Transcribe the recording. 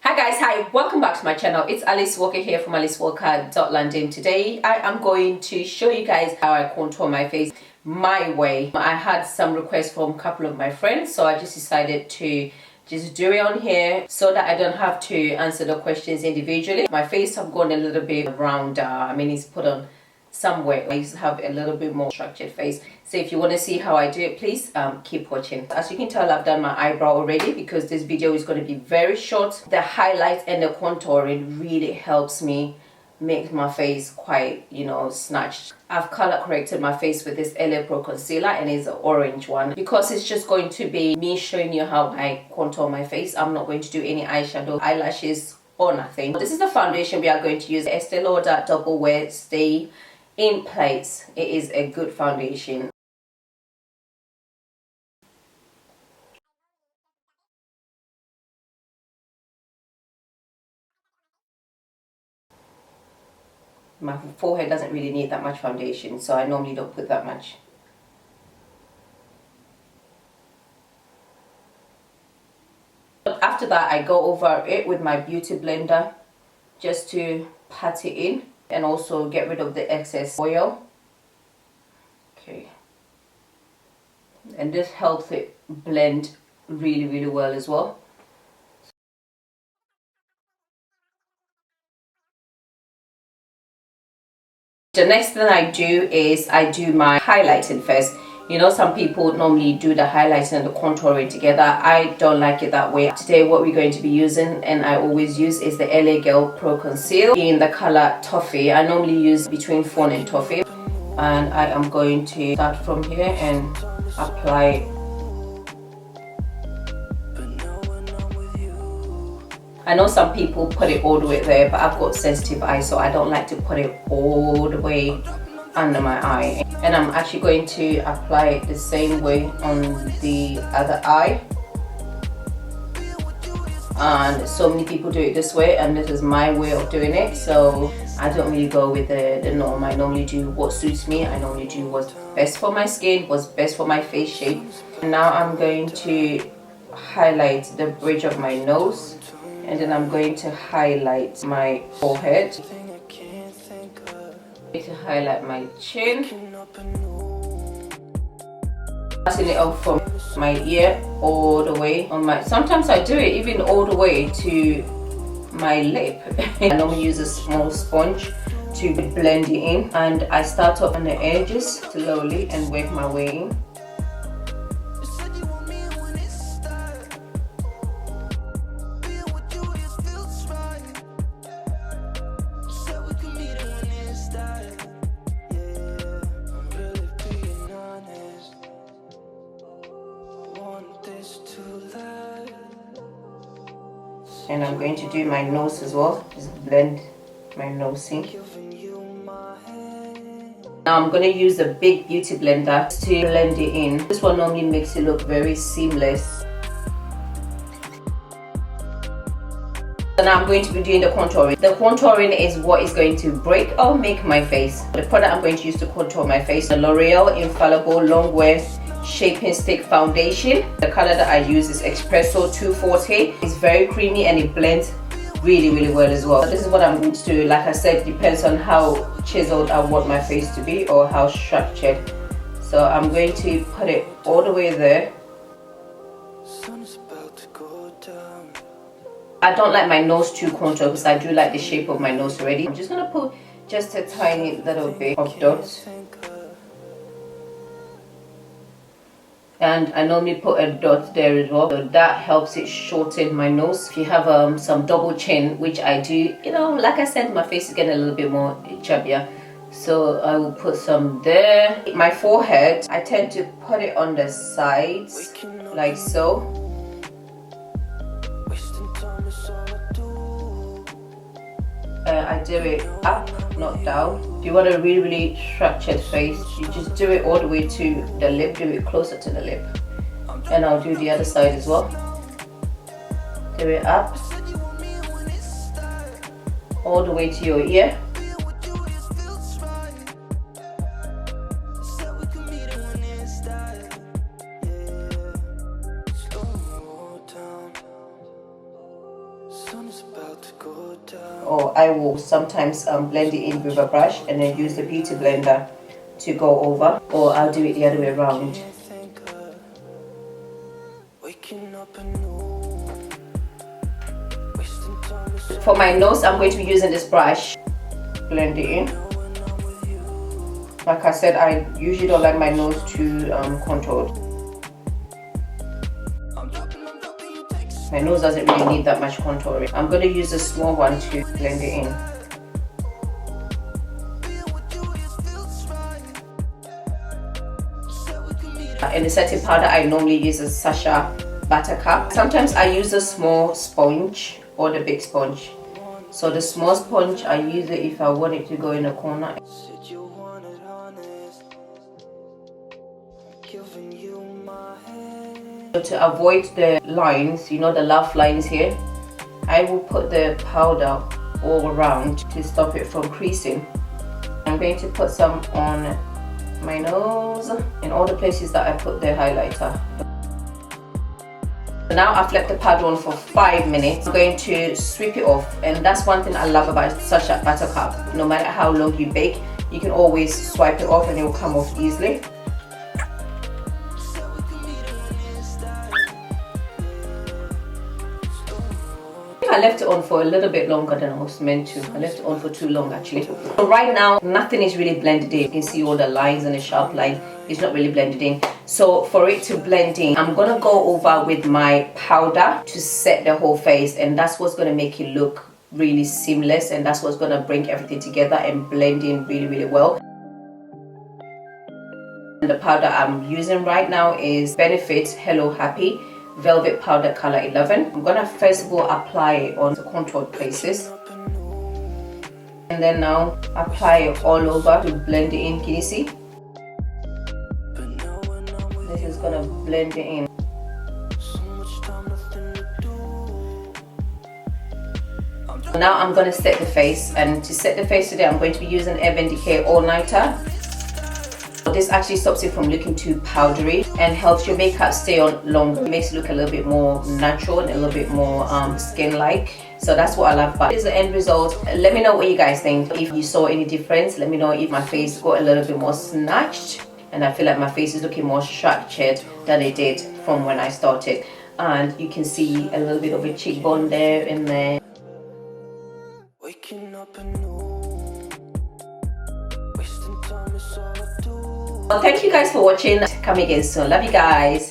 Hi guys, hi, welcome back to my channel. It's Alice Walker here from AliceWalker.London. Today I am going to show you guys how I contour my face my way. I had some requests from a couple of my friends, so I just decided to just do it on here so that I don't have to answer the questions individually. My face have gone a little bit rounder. I mean, it's put on somewhere. I used to have a little bit more structured face. So if you want to see how I do it, please keep watching. As you can tell, I've done my eyebrow already because this video is going to be very short. The highlights and the contouring really helps me make my face quite, you know, snatched. I've color corrected my face with this LA Pro concealer, and it's an orange one because it's just going to be me showing you how I contour my face. I'm not going to do any eyeshadow, eyelashes or nothing. This is the foundation we are going to use, Estée Lauder Double Wear Stay in Place. It is a good foundation. My forehead doesn't really need that much foundation, so I normally don't put that much. After that, I go over it with my beauty blender just to pat it in and also get rid of the excess oil. Okay. And this helps it blend really well as well. The next thing I do is I do my highlighting first. You know, some people normally do the highlighting and the contouring together. I don't like it that way. Today what we're going to be using, and I always use, is the LA Girl Pro Conceal in the color Toffee. I normally use between Fawn and Toffee. And I am going to start from here and apply it. I know some people put it all the way there, but I've got sensitive eyes, so I don't like to put it all the way under my eye. And I'm actually going to apply it the same way on the other eye. And so many people do it this way, and this is my way of doing it, so I don't really go with the norm. I normally do what suits me. I normally do what's best for my skin, what's best for my face shape. And now I'm going to highlight the bridge of my nose, and then I'm going to highlight my forehead, to highlight my chin, passing it up from my ear all the way on my, sometimes I do it even all the way to my lip. I normally use a small sponge to blend it in, and I start up on the edges slowly and work my way in. And I'm going to do my nose as well, just blend my nose in. Now I'm going to use a big beauty blender to blend it in. This one normally makes it look very seamless. So now I'm going to be doing the contouring. The contouring is what is going to break or make my face. The product I'm going to use to contour my face, the L'Oreal Infallible Long Wear Shaping Stick Foundation. The color that I use is Espresso 240. It's very creamy and it blends really well as well. So this is what I'm going to do. Like I said, depends on how chiseled I want my face to be or how structured. So I'm going to put it all the way there. I don't like my nose too contoured because I do like the shape of my nose already. I'm just going to put just a tiny little bit of dots. And I normally put a dot there as well, so that helps it shorten my nose. If you have some double chin, which I do, you know, like I said, my face is getting a little bit more chubbier, so I will put some there. My forehead, I tend to put it on the sides, like so. I do it up, not down. If you want a really structured face, you just do it all the way to the lip, do it closer to the lip. And I'll do the other side as well. Do it up, all the way to your ear. I will sometimes blend it in with a brush and then use the beauty blender to go over, or I'll do it the other way around. For my nose, I'm going to be using this brush, blend it in. Like I said, I usually don't like my nose too contoured. My nose doesn't really need that much contouring. I'm going to use a small one to blend it in. In the setting powder, I normally use a Sacha Buttercup. Sometimes I use a small sponge or the big sponge. So the small sponge, I use it if I want it to go in a corner. To avoid the lines, you know, the laugh lines here, I will put the powder all around to stop it from creasing. I'm going to put some on my nose in all the places that I put the highlighter. Now I've left the powder on for 5 minutes. I'm going to sweep it off, and that's one thing I love about Sacha Buttercup. No matter how long you bake, you can always swipe it off and it will come off easily. I left it on for a little bit longer than I was meant to. I left it on for too long actually. So right now, nothing is really blended in. You can see all the lines and the sharp line. It's not really blended in. So for it to blend in, I'm gonna go over with my powder to set the whole face, and that's what's gonna make it look really seamless, and that's what's gonna bring everything together and blend in really, really well. And the powder I'm using right now is Benefit Hello Happy Velvet Powder Color 11. I'm gonna first of all apply it on the contoured places, and then now apply it all over to blend it in. Can you see? This is gonna blend it in. Now I'm gonna set the face, and to set the face today, I'm going to be using Urban Decay All Nighter. This actually stops it from looking too powdery and helps your makeup stay on longer. It makes it look a little bit more natural and a little bit more skin-like. So that's what I love about it. This is the end result. Let me know what you guys think. If you saw any difference, let me know if my face got a little bit more snatched and I feel like my face is looking more structured than it did from when I started. And you can see a little bit of a cheekbone there in there. Well, thank you guys for watching. Come again soon. Love you guys.